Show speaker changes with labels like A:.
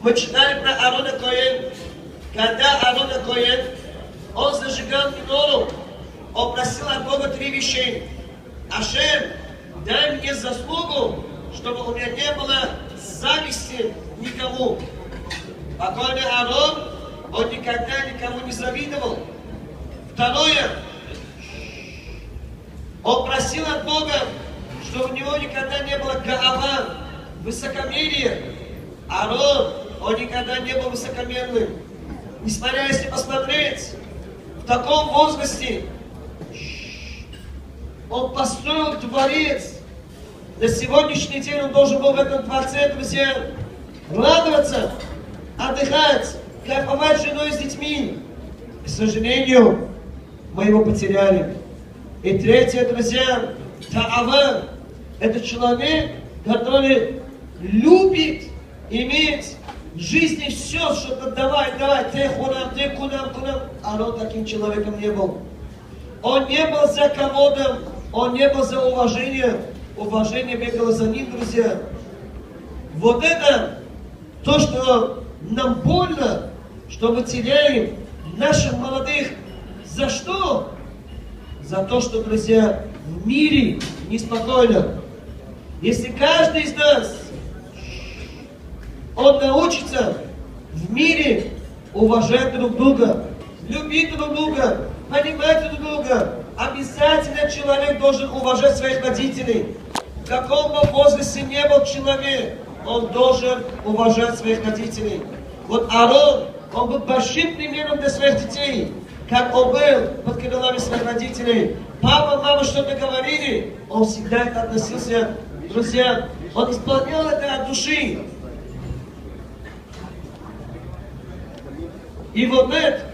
A: Мы читали про Аарона Коэн. Когда Аарон Коэн, он зажигал минору, он просил от Бога 3 вещи. Ашем, дай мне заслугу, чтобы у меня не было зависти никому. Покойный Аарон, он никогда никому не завидовал. Второе, он просил от Бога, чтобы у него никогда не было гаава, высокомерия. Аарон, он никогда не был высокомерным. Несмотря, если посмотреть, в таком возрасте он построил дворец. На сегодняшний день он должен был в этом дворце, друзья, радоваться, отдыхать, кайфовать с женой и с детьми. К сожалению, мы его потеряли. И третье, друзья, таава – это человек, который любит иметь в жизни все, что-то давай, ты кунам. Аарон таким человеком не был. Он не был за кого-то, он не был за уважение. Уважение бегало за ним, друзья. Вот это то, что нам больно, что мы теряем наших молодых. За что? За то, что, друзья, в мире неспокойно. Если каждый из нас, он научится в мире уважать друг друга, любить друг друга, понимать друг друга, обязательно человек должен уважать своих родителей. В каком бы возрасте не был человек, он должен уважать своих родителей. Вот Аарон, он был большим примером для своих детей, как он был под крылами своих родителей. Папа, мама что-то говорили, он всегда это относился, друзья, он исполнял это от души. И вот это,